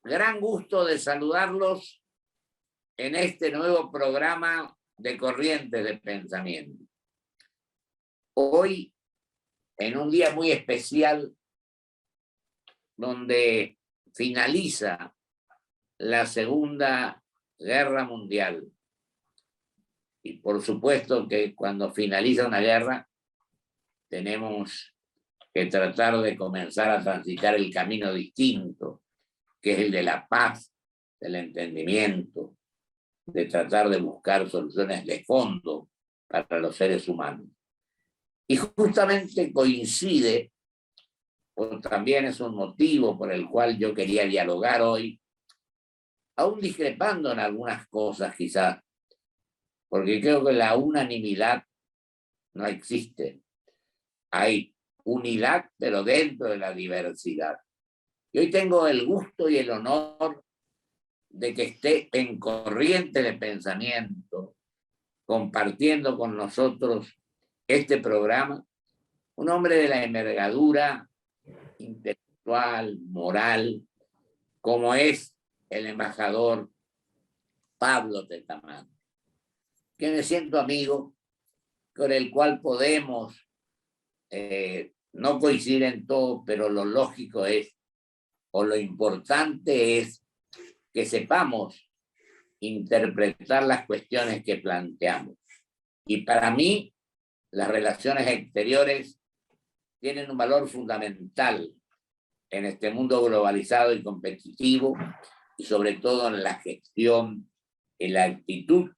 gran gusto de saludarlos en este nuevo programa de Corrientes de Pensamiento. Hoy, en un día muy especial, donde finaliza la Segunda Guerra Mundial. Y por supuesto que cuando finaliza una guerra, tenemos que tratar de comenzar a transitar el camino distinto, que es el de la paz, del entendimiento, de tratar de buscar soluciones de fondo para los seres humanos. Y justamente coincide, o también es un motivo por el cual yo quería dialogar hoy, aún discrepando en algunas cosas quizás, porque creo que la unanimidad no existe. Hay unidad, pero dentro de la diversidad. Y hoy tengo el gusto y el honor de que esté en Corriente de Pensamiento, compartiendo con nosotros este programa, un hombre de la envergadura intelectual, moral, como es el embajador Pablo Tetamán, que me siento amigo, con el cual podemos no coincidir en todo, pero lo lógico es, o lo importante es, que sepamos interpretar las cuestiones que planteamos. Y para mí, las relaciones exteriores tienen un valor fundamental en este mundo globalizado y competitivo, y sobre todo en la gestión, en la actitud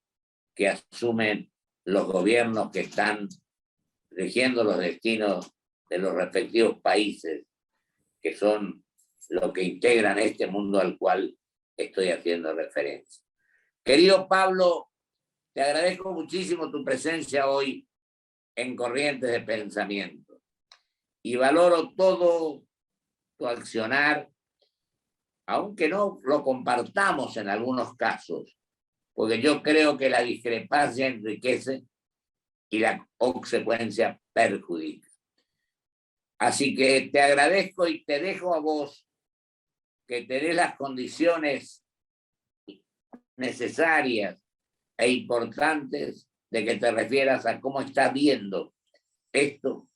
que asumen los gobiernos que están rigiendo los destinos de los respectivos países, que son los que integran este mundo al cual estoy haciendo referencia. Querido Pablo, te agradezco muchísimo tu presencia hoy en Corrientes de Pensamiento y valoro todo tu accionar, aunque no lo compartamos en algunos casos, porque yo creo que la discrepancia enriquece y la consecuencia perjudica. Así que te agradezco y te dejo a vos que te dé las condiciones necesarias e importantes de que te refieras a cómo estás viendo esto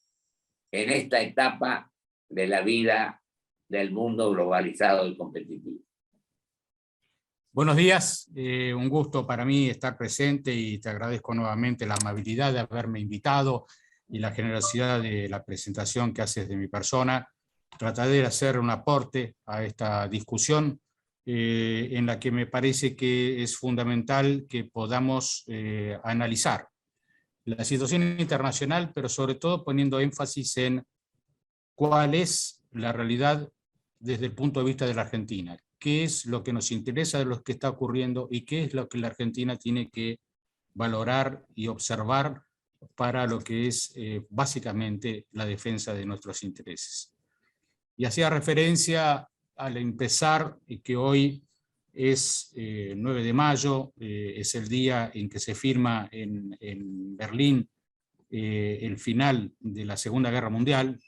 en esta etapa de la vida del mundo globalizado y competitivo. Buenos días, un gusto para mí estar presente y te agradezco nuevamente la amabilidad de haberme invitado y la generosidad de la presentación que haces de mi persona. Trataré de hacer un aporte a esta discusión en la que me parece que es fundamental que podamos analizar la situación internacional, pero sobre todo poniendo énfasis en cuál es la realidad desde el punto de vista de la Argentina, qué es lo que nos interesa de lo que está ocurriendo y qué es lo que la Argentina tiene que valorar y observar para lo que es básicamente la defensa de nuestros intereses. Y hacía referencia al empezar que hoy es 9 de mayo, es el día en que se firma en Berlín el final de la Segunda Guerra Mundial.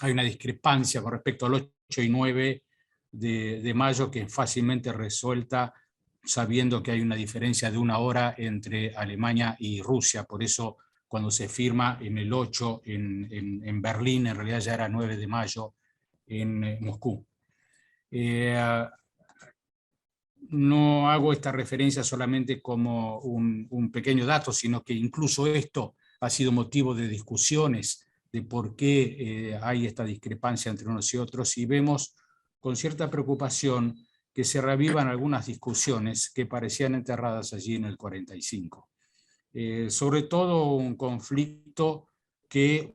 Hay una discrepancia con respecto al 8 y 9 de mayo que es fácilmente resuelta sabiendo que hay una diferencia de 1 hora entre Alemania y Rusia. Por eso cuando se firma en el 8 en Berlín, en realidad ya era 9 de mayo en Moscú. No hago esta referencia solamente como un pequeño dato, sino que incluso esto ha sido motivo de discusiones de por qué hay esta discrepancia entre unos y otros, y vemos con cierta preocupación que se reavivan algunas discusiones que parecían enterradas allí en el 45. Sobre todo un conflicto que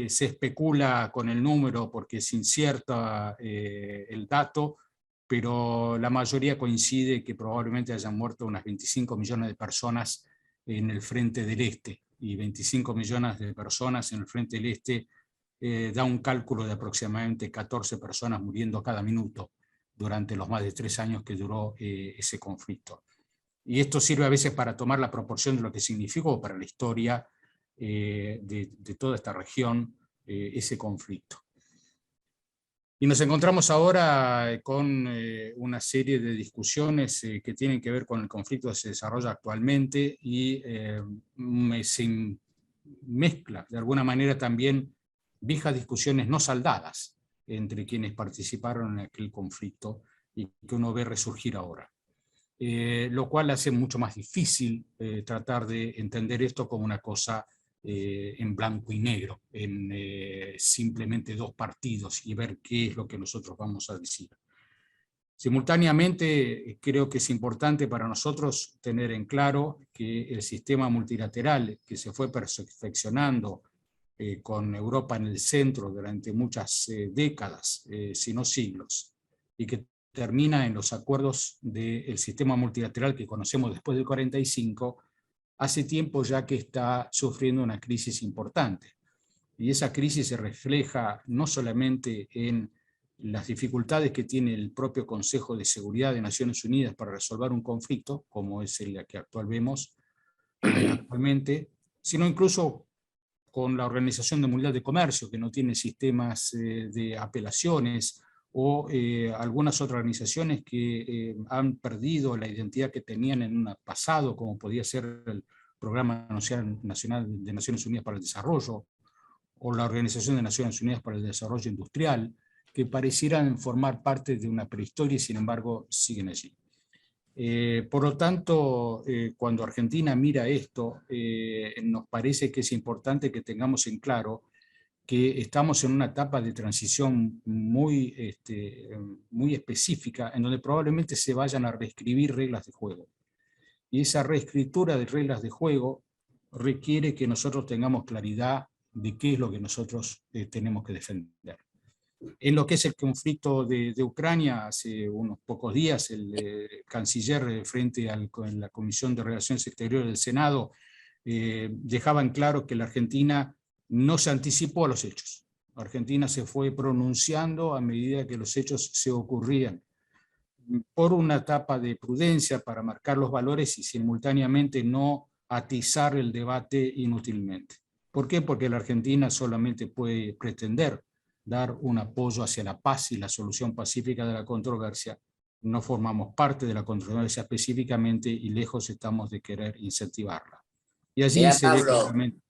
se especula con el número porque es incierto el dato, pero la mayoría coincide que probablemente hayan muerto unas 25 millones de personas en el frente del este, y 25 millones de personas en el frente del este da un cálculo de aproximadamente 14 personas muriendo cada minuto durante los más de 3 años que duró ese conflicto. Y esto sirve a veces para tomar la proporción de lo que significó para la historia de toda esta región ese conflicto. Y nos encontramos ahora con una serie de discusiones que tienen que ver con el conflicto que se desarrolla actualmente y se mezcla de alguna manera también viejas discusiones no saldadas entre quienes participaron en aquel conflicto y que uno ve resurgir ahora. Lo cual hace mucho más difícil tratar de entender esto como una cosa en blanco y negro, en simplemente dos partidos y ver qué es lo que nosotros vamos a decir. Simultáneamente, creo que es importante para nosotros tener en claro que el sistema multilateral que se fue perfeccionando con Europa en el centro durante muchas décadas, si no siglos, y que termina en los acuerdos del sistema multilateral que conocemos después del 45, hace tiempo ya que está sufriendo una crisis importante. Y esa crisis se refleja no solamente en las dificultades que tiene el propio Consejo de Seguridad de Naciones Unidas para resolver un conflicto, como es el que vemos actualmente, sino incluso con la Organización Mundial de Comercio, que no tiene sistemas de apelaciones, o algunas otras organizaciones que han perdido la identidad que tenían en un pasado, como podía ser el Programa Nacional de Naciones Unidas para el Desarrollo, o la Organización de Naciones Unidas para el Desarrollo Industrial, que parecieran formar parte de una prehistoria y sin embargo siguen allí. Por lo tanto, cuando Argentina mira esto, nos parece que es importante que tengamos en claro que estamos en una etapa de transición muy específica, en donde probablemente se vayan a reescribir reglas de juego. Y esa reescritura de reglas de juego requiere que nosotros tengamos claridad de qué es lo que nosotros tenemos que defender. En lo que es el conflicto de Ucrania, hace unos pocos días el canciller frente a la Comisión de Relaciones Exteriores del Senado dejaba en claro que la Argentina no se anticipó a los hechos. Argentina se fue pronunciando a medida que los hechos se ocurrían, por una etapa de prudencia para marcar los valores y simultáneamente no atizar el debate inútilmente. ¿Por qué? Porque la Argentina solamente puede pretender dar un apoyo hacia la paz y la solución pacífica de la controversia. No formamos parte de la controversia específicamente y lejos estamos de querer incentivarla. Y allí Mira, se ve Pablo, claramente.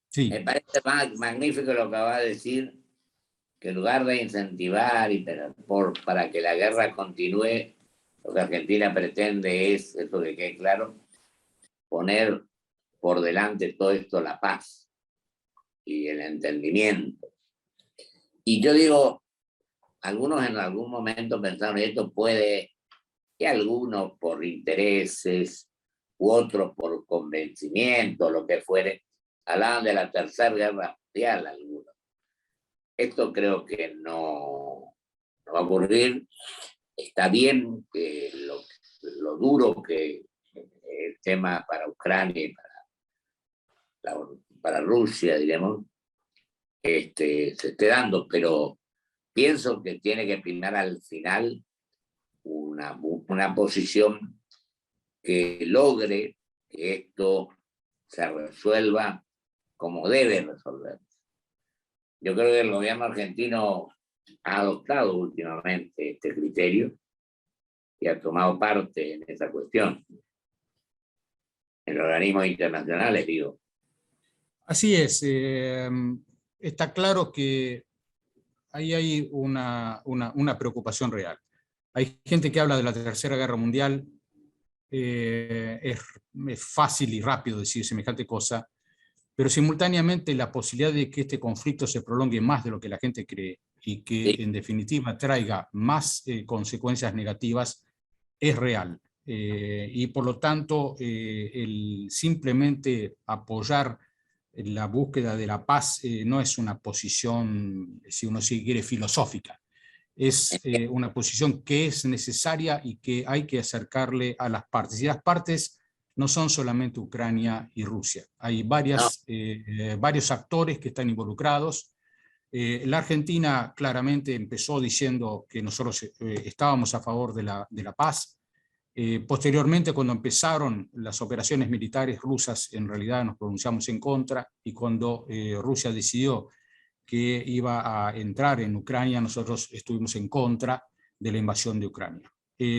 Sí. me parece magnífico lo que va a decir, que en lugar de incentivar para que la guerra continúe, lo que Argentina pretende es, esto que quede claro, poner por delante todo esto la paz y el entendimiento. Y yo digo, algunos en algún momento pensaron, esto puede, que algunos por intereses u otros por convencimiento, lo que fuere, hablaban de la Tercera Guerra Mundial algunos. Esto creo que no va a ocurrir. Está bien que lo duro que el tema para Ucrania y para Rusia, diremos, se esté dando, pero pienso que tiene que primar al final una posición que logre que esto se resuelva como debe resolverse. Yo creo que el gobierno argentino ha adoptado últimamente este criterio y ha tomado parte en esa cuestión. En los organismos internacionales, digo. Así es. Está claro que ahí hay una preocupación real. Hay gente que habla de la Tercera Guerra Mundial. Es fácil y rápido decir semejante cosa, pero simultáneamente la posibilidad de que este conflicto se prolongue más de lo que la gente cree y que en definitiva traiga más consecuencias negativas es real. Y por lo tanto, el simplemente apoyar la búsqueda de la paz no es una posición, si uno si quiere, filosófica. Es una posición que es necesaria y que hay que acercarle a las partes. Y las partes no son solamente Ucrania y Rusia. Hay varios actores que están involucrados. La Argentina claramente empezó diciendo que nosotros estábamos a favor de la paz. Posteriormente, cuando empezaron las operaciones militares rusas, en realidad nos pronunciamos en contra, y cuando Rusia decidió que iba a entrar en Ucrania, nosotros estuvimos en contra de la invasión de Ucrania.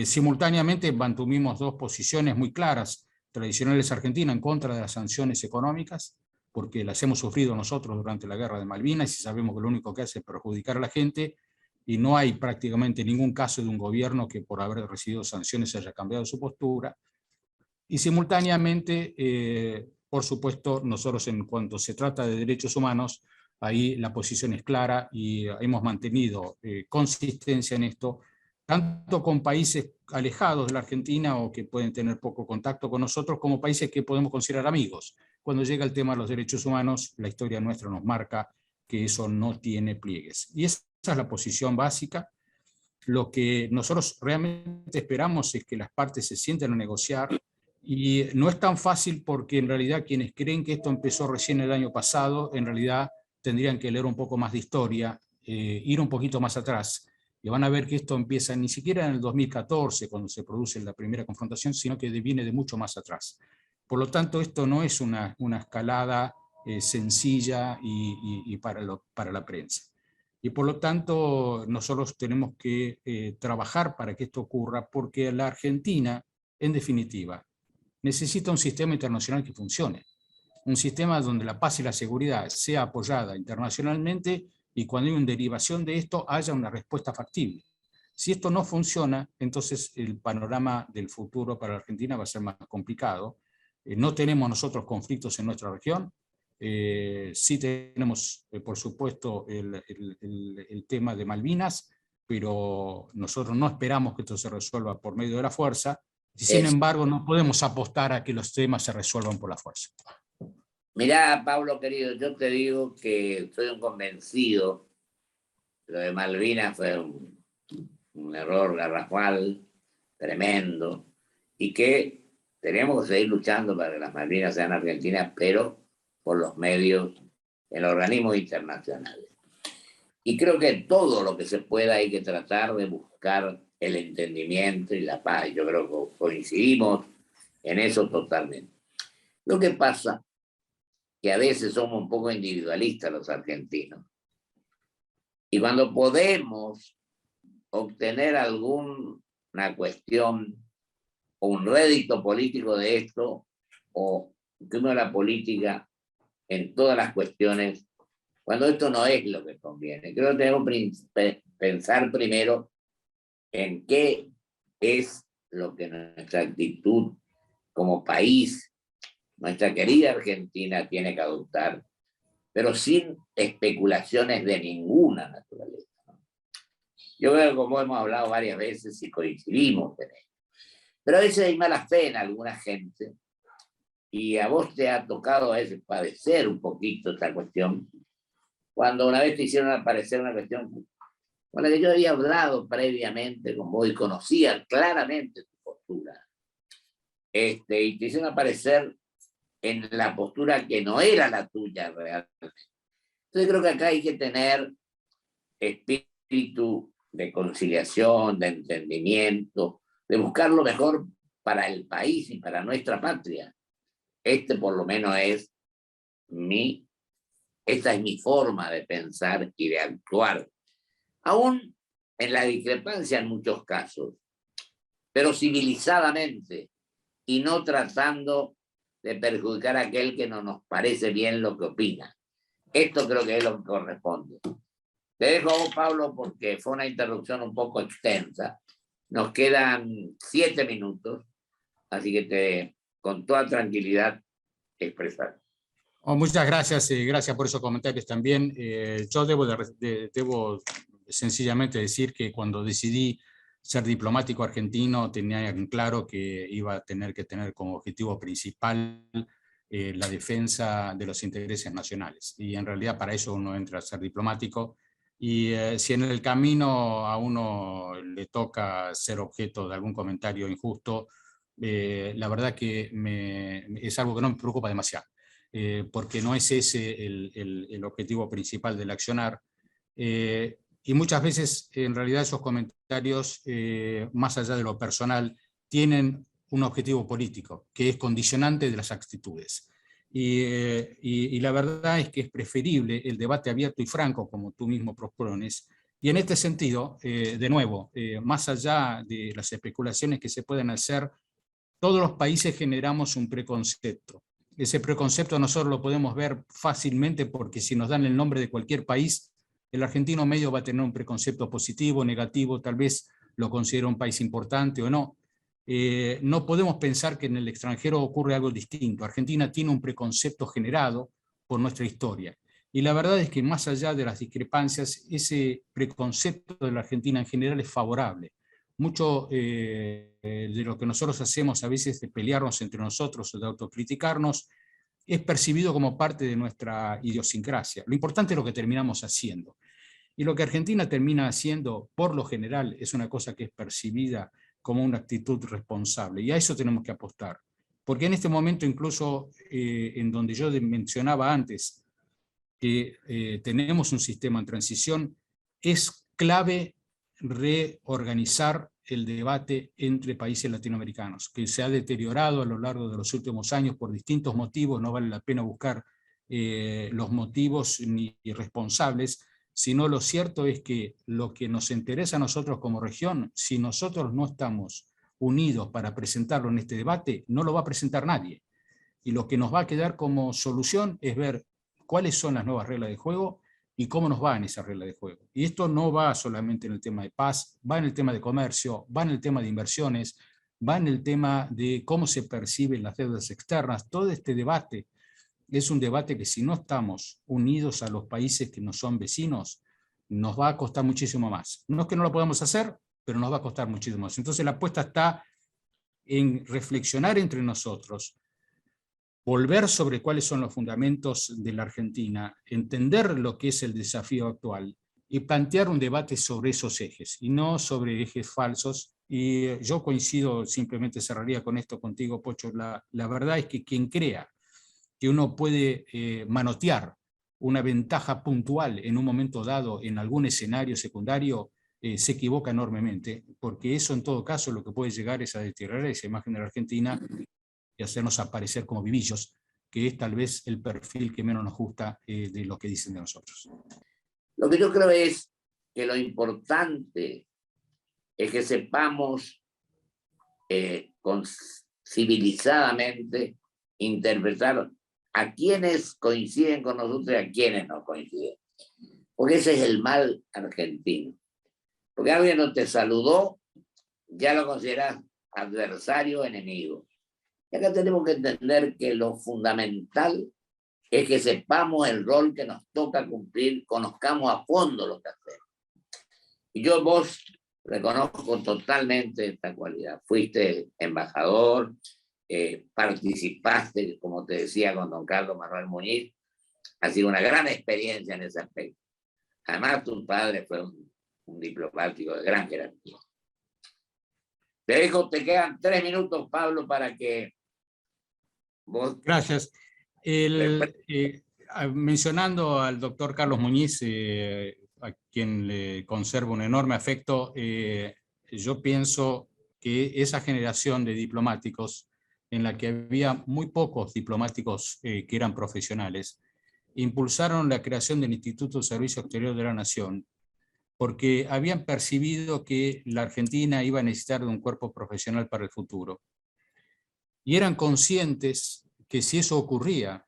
Simultáneamente mantuvimos dos posiciones muy claras, tradicionales argentinas, en contra de las sanciones económicas, porque las hemos sufrido nosotros durante la guerra de Malvinas y sabemos que lo único que hace es perjudicar a la gente, y no hay prácticamente ningún caso de un gobierno que por haber recibido sanciones haya cambiado su postura. Y simultáneamente, por supuesto, nosotros en cuanto se trata de derechos humanos, ahí la posición es clara y hemos mantenido consistencia en esto, tanto con países alejados de la Argentina o que pueden tener poco contacto con nosotros, como países que podemos considerar amigos. Cuando llega el tema de los derechos humanos, la historia nuestra nos marca que eso no tiene pliegues. Y esa es la posición básica. Lo que nosotros realmente esperamos es que las partes se sienten a negociar, y no es tan fácil porque en realidad quienes creen que esto empezó recién el año pasado, en realidad tendrían que leer un poco más de historia, ir un poquito más atrás, y van a ver que esto empieza ni siquiera en el 2014, cuando se produce la primera confrontación, sino que viene de mucho más atrás. Por lo tanto, esto no es una escalada sencilla y para la prensa. Y por lo tanto, nosotros tenemos que trabajar para que esto ocurra, porque la Argentina, en definitiva, necesita un sistema internacional que funcione. Un sistema donde la paz y la seguridad sea apoyada internacionalmente y cuando hay una derivación de esto haya una respuesta factible. Si esto no funciona, entonces el panorama del futuro para la Argentina va a ser más complicado. No tenemos nosotros conflictos en nuestra región. Sí tenemos, por supuesto, el tema de Malvinas, pero nosotros no esperamos que esto se resuelva por medio de la fuerza. Sin embargo, no podemos apostar a que los temas se resuelvan por la fuerza. Mirá, Pablo querido, yo te digo que soy un convencido. Lo de Malvinas fue un error garrafal, tremendo, y que tenemos que seguir luchando para que las Malvinas sean argentinas, pero por los medios, en organismos internacionales. Y creo que todo lo que se pueda hay que tratar de buscar el entendimiento y la paz. Yo creo que coincidimos en eso totalmente. Lo que pasa que a veces somos un poco individualistas los argentinos. Y cuando podemos obtener alguna cuestión o un rédito político de esto, o que uno la política en todas las cuestiones, cuando esto no es lo que conviene. Creo que tenemos que pensar primero en qué es lo que nuestra actitud como país, nuestra querida Argentina, tiene que adoptar, pero sin especulaciones de ninguna naturaleza. Yo creo que, como hemos hablado varias veces y coincidimos en esto, pero a veces hay mala fe en alguna gente, y a vos te ha tocado a veces padecer un poquito esta cuestión, cuando una vez te hicieron aparecer una cuestión con la que yo había hablado previamente con vos y conocía claramente tu postura, y te hicieron aparecer en la postura que no era la tuya realmente. Entonces creo que acá hay que tener espíritu de conciliación, de entendimiento, de buscar lo mejor para el país y para nuestra patria. Por lo menos esta es mi forma de pensar y de actuar, aún en la discrepancia en muchos casos, pero civilizadamente y no tratando de perjudicar a aquel que no nos parece bien lo que opina. Esto creo que es lo que corresponde. Te dejo a vos, Pablo, porque fue una interrupción un poco extensa. Nos quedan 7 minutos, así que con toda tranquilidad expresar. Oh, muchas gracias, gracias por esos comentarios también. Yo debo sencillamente decir que cuando decidí ser diplomático argentino tenía en claro que iba a tener que tener como objetivo principal la defensa de los intereses nacionales. Y en realidad para eso uno entra a ser diplomático. Y si en el camino a uno le toca ser objeto de algún comentario injusto, la verdad que es algo que no me preocupa demasiado. Porque no es ese el objetivo principal del accionar. Y muchas veces, en realidad, esos comentarios, más allá de lo personal, tienen un objetivo político, que es condicionante de las actitudes. Y la verdad es que es preferible el debate abierto y franco, como tú mismo propones. Y en este sentido, de nuevo, más allá de las especulaciones que se pueden hacer, todos los países generamos un preconcepto. Ese preconcepto nosotros lo podemos ver fácilmente porque si nos dan el nombre de cualquier país, el argentino medio va a tener un preconcepto positivo, negativo, tal vez lo considera un país importante o no. No podemos pensar que en el extranjero ocurre algo distinto. Argentina tiene un preconcepto generado por nuestra historia. Y la verdad es que más allá de las discrepancias, ese preconcepto de la Argentina en general es favorable. Mucho de lo que nosotros hacemos a veces de pelearnos entre nosotros o de autocriticarnos es percibido como parte de nuestra idiosincrasia. Lo importante es lo que terminamos haciendo. Y lo que Argentina termina haciendo, por lo general, es una cosa que es percibida como una actitud responsable. Y a eso tenemos que apostar. Porque en este momento, incluso en donde yo mencionaba antes que tenemos un sistema en transición, es clave reorganizar el debate entre países latinoamericanos, que se ha deteriorado a lo largo de los últimos años por distintos motivos. No vale la pena buscar los motivos ni responsables, sino lo cierto es que lo que nos interesa a nosotros como región, si nosotros no estamos unidos para presentarlo en este debate, no lo va a presentar nadie. Y lo que nos va a quedar como solución es ver cuáles son las nuevas reglas de juego y cómo nos va en esa regla de juego. Y esto no va solamente en el tema de paz, va en el tema de comercio, va en el tema de inversiones, va en el tema de cómo se perciben las deudas externas. Todo este debate es un debate que si no estamos unidos a los países que nos son vecinos, nos va a costar muchísimo más. No es que no lo podamos hacer, pero nos va a costar muchísimo más. Entonces la apuesta está en reflexionar entre nosotros, volver sobre cuáles son los fundamentos de la Argentina, entender lo que es el desafío actual y plantear un debate sobre esos ejes y no sobre ejes falsos. Y yo coincido, simplemente cerraría con esto contigo, Pocho, la verdad es que quien crea que uno puede manotear una ventaja puntual en un momento dado en algún escenario secundario, se equivoca enormemente, porque eso en todo caso lo que puede llegar es a deteriorar esa imagen de la Argentina y hacernos aparecer como vivillos, que es tal vez el perfil que menos nos gusta de lo que dicen de nosotros. Lo que yo creo es que lo importante es que sepamos civilizadamente interpretar a quienes coinciden con nosotros y a quienes no coinciden. Porque ese es el mal argentino. Porque alguien no te saludó, ya lo consideras adversario o enemigo. Y acá tenemos que entender que lo fundamental es que sepamos el rol que nos toca cumplir, conozcamos a fondo lo que hacemos. Y yo vos reconozco totalmente esta cualidad. Fuiste embajador, participaste, como te decía, con don Carlos Manuel Muñiz. Ha sido una gran experiencia en ese aspecto. Además, tu padre fue un diplomático de gran jerarquía. Te quedan 3 minutos, Pablo, para que vos... Gracias. Mencionando al doctor Carlos Muñiz, a quien le conservo un enorme afecto, yo pienso que esa generación de diplomáticos, en la que había muy pocos diplomáticos que eran profesionales, impulsaron la creación del Instituto de Servicio Exterior de la Nación, porque habían percibido que la Argentina iba a necesitar de un cuerpo profesional para el futuro. Y eran conscientes que si eso ocurría,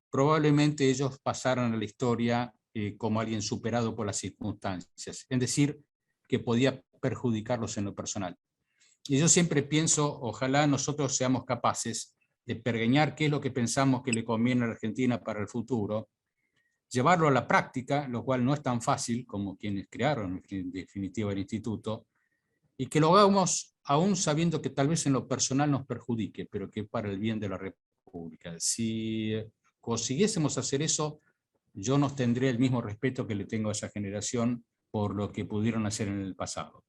probablemente ellos pasaran a la historia como alguien superado por las circunstancias, es decir, que podía perjudicarlos en lo personal. Y yo siempre pienso, ojalá nosotros seamos capaces de pergeñar qué es lo que pensamos que le conviene a la Argentina para el futuro, llevarlo a la práctica, lo cual no es tan fácil como quienes crearon en definitiva el instituto, y que lo hagamos aún sabiendo que tal vez en lo personal nos perjudique, pero que para el bien de la República. Si consiguiésemos hacer eso, yo no tendré el mismo respeto que le tengo a esa generación por lo que pudieron hacer en el pasado.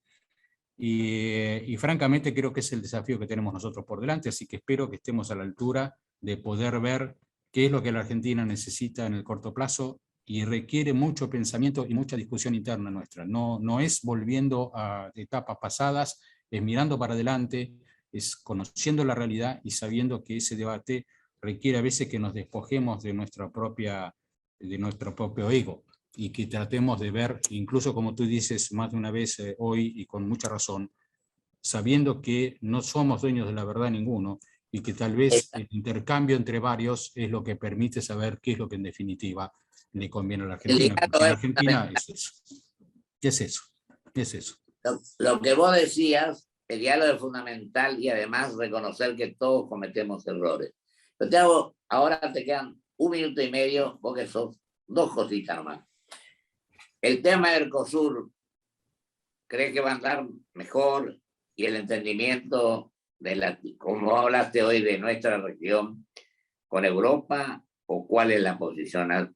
Y francamente creo que es el desafío que tenemos nosotros por delante, así que espero que estemos a la altura de poder ver qué es lo que la Argentina necesita en el corto plazo y requiere mucho pensamiento y mucha discusión interna nuestra. No es volviendo a etapas pasadas, es mirando para adelante, es conociendo la realidad y sabiendo que ese debate requiere a veces que nos despojemos de nuestro propio ego y que tratemos de ver, incluso como tú dices más de una vez hoy y con mucha razón, sabiendo que no somos dueños de la verdad ninguno y que tal vez el intercambio entre varios es lo que permite saber qué es lo que en definitiva le conviene a la Argentina. Porque la Argentina es eso. Es eso. Es eso. Lo que vos decías, el diálogo es fundamental y además reconocer que todos cometemos errores. Pero ahora te quedan 1 minuto y medio, vos que sos 2 cositas más. El tema de Mercosur, ¿cree que va a andar mejor? Y el entendimiento, como hablaste hoy, de nuestra región con Europa, ¿o cuál es la posición?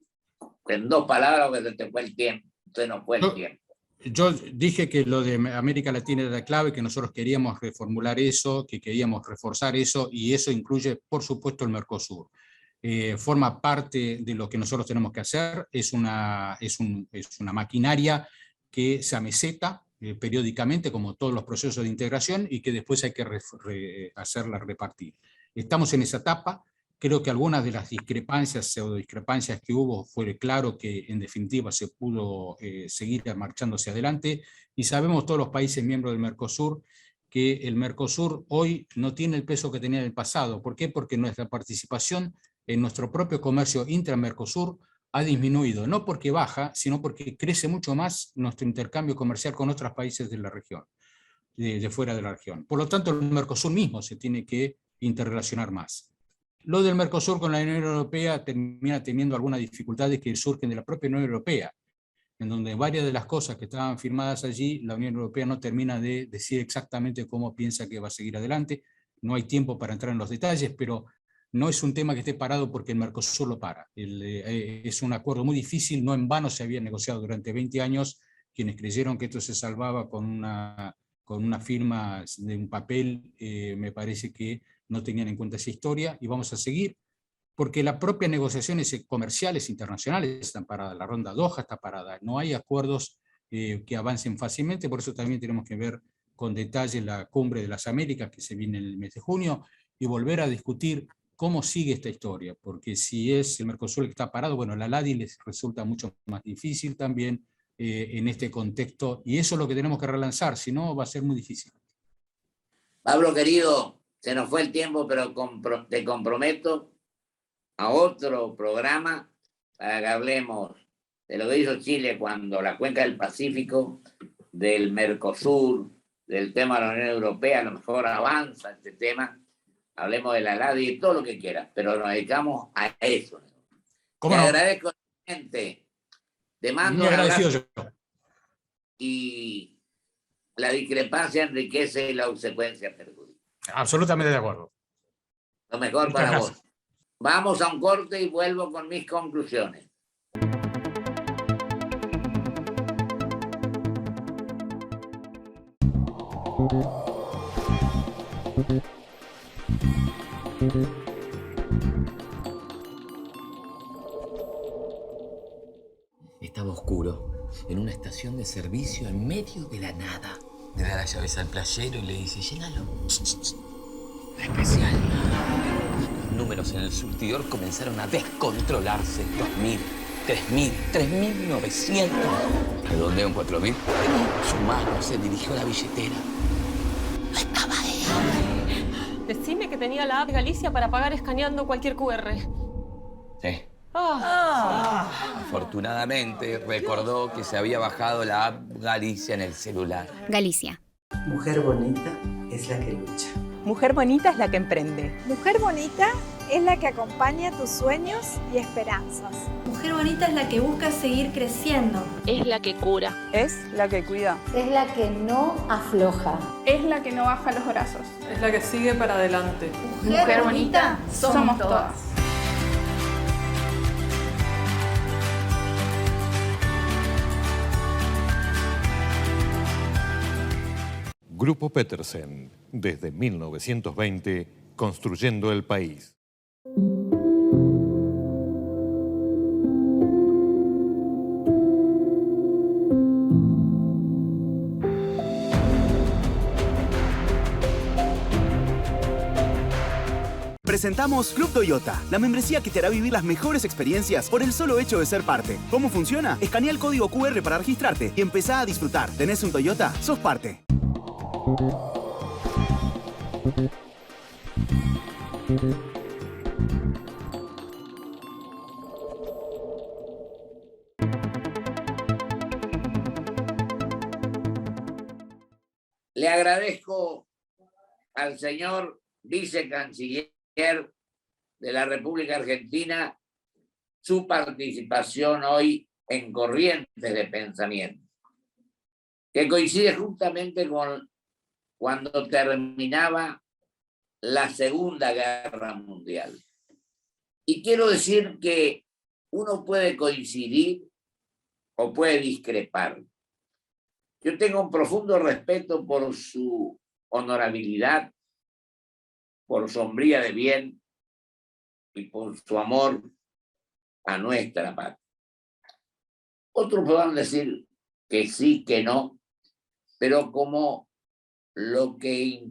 En 2 palabras, porque se te fue el tiempo, se nos fue el tiempo. Yo dije que lo de América Latina era la clave, que nosotros queríamos reformular eso, que queríamos reforzar eso, y eso incluye, por supuesto, el Mercosur. Forma parte de lo que nosotros tenemos que hacer, es una maquinaria que se ameseta periódicamente, como todos los procesos de integración, y que después hay que hacerla repartir. Estamos en esa etapa. Creo que algunas de las discrepancias, pseudodiscrepancias que hubo, fue claro que en definitiva se pudo seguir marchando hacia adelante, y sabemos todos los países miembros del Mercosur que el Mercosur hoy no tiene el peso que tenía en el pasado. ¿Por qué? Porque nuestra participación en nuestro propio comercio intra-Mercosur ha disminuido, no porque baja, sino porque crece mucho más nuestro intercambio comercial con otros países de la región, de fuera de la región. Por lo tanto, el Mercosur mismo se tiene que interrelacionar más. Lo del Mercosur con la Unión Europea termina teniendo algunas dificultades que surgen de la propia Unión Europea, en donde varias de las cosas que estaban firmadas allí, la Unión Europea no termina de decir exactamente cómo piensa que va a seguir adelante. No hay tiempo para entrar en los detalles, pero no es un tema que esté parado porque el Mercosur lo para. Es un acuerdo muy difícil, no en vano se había negociado durante 20 años, quienes creyeron que esto se salvaba con una firma de un papel, me parece que no tenían en cuenta esa historia, y vamos a seguir, porque las propias negociaciones comerciales internacionales están paradas, la ronda Doha está parada, no hay acuerdos que avancen fácilmente, por eso también tenemos que ver con detalle la Cumbre de las Américas que se viene en el mes de junio, y volver a discutir cómo sigue esta historia, porque si es el Mercosur el que está parado, bueno, la LADI les resulta mucho más difícil también en este contexto, y eso es lo que tenemos que relanzar, si no va a ser muy difícil. Pablo, querido, se nos fue el tiempo, pero te comprometo a otro programa para que hablemos de lo que hizo Chile cuando la cuenca del Pacífico, del Mercosur, del tema de la Unión Europea. A lo mejor avanza este tema, hablemos de la LADI y todo lo que quieras, pero nos dedicamos a eso. Te agradezco, gente. Te mando un abrazo. Y la discrepancia enriquece y la obsecuencia perjudica. Absolutamente de acuerdo. Lo mejor para vos. Vamos a un corte y vuelvo con mis conclusiones. Estaba oscuro, en una estación de servicio en medio de la nada. Le da las llaves al playero y le dice, llénalo. Especial. Los números en el surtidor comenzaron a descontrolarse. 2.000, 3.000, 3.900. Redondeo en 4.000. Su mano se dirigió a la billetera. No estaba ahí. Decime que tenía la app Galicia para pagar escaneando cualquier QR. Sí. Afortunadamente recordó que se había bajado la app Galicia en el celular. Galicia. Mujer bonita es la que lucha. Mujer bonita es la que emprende. Mujer bonita es la que acompaña tus sueños y esperanzas. Mujer bonita es la que busca seguir creciendo. Es la que cura. Es la que cuida. Es la que no afloja. Es la que no baja los brazos. Es la que sigue para adelante. Mujer bonita somos todas. Grupo Petersen, desde 1920, construyendo el país. Presentamos Club Toyota, la membresía que te hará vivir las mejores experiencias por el solo hecho de ser parte. ¿Cómo funciona? Escanea el código QR para registrarte y empezá a disfrutar. ¿Tenés un Toyota? Sos parte. Le agradezco al señor vicecanciller de la República Argentina su participación hoy en Corrientes de Pensamiento, que coincide justamente con cuando terminaba la Segunda Guerra Mundial. Y quiero decir que uno puede coincidir o puede discrepar. Yo tengo un profundo respeto por su honorabilidad, por su hombría de bien y por su amor a nuestra patria. Otros podrán decir que sí, que no, pero como lo que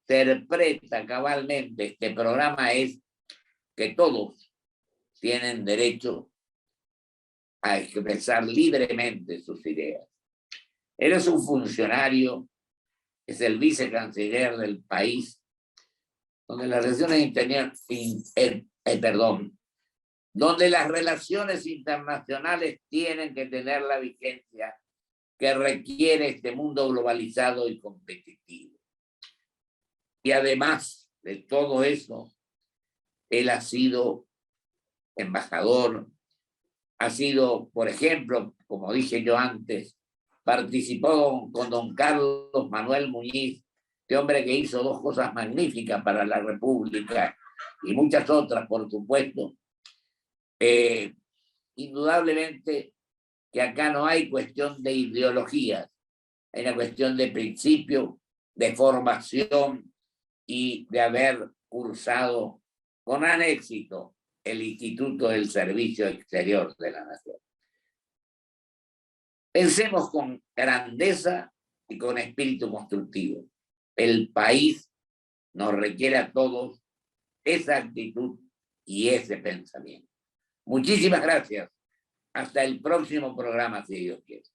interpreta cabalmente este programa es que todos tienen derecho a expresar libremente sus ideas. Él es un funcionario, es el vicecanciller del país, donde las donde las relaciones internacionales tienen que tener la vigencia que requiere este mundo globalizado y competitivo. Y además de todo eso, él ha sido embajador, ha sido, por ejemplo, como dije yo antes, participó con don Carlos Manuel Muñiz, este hombre que hizo dos cosas magníficas para la República y muchas otras, por supuesto. Indudablemente que acá no hay cuestión de ideologías, hay una cuestión de principio, de formación y de haber cursado con gran éxito el Instituto del Servicio Exterior de la Nación. Pensemos con grandeza y con espíritu constructivo. El país nos requiere a todos esa actitud y ese pensamiento. Muchísimas gracias. Hasta el próximo programa, si Dios quiere.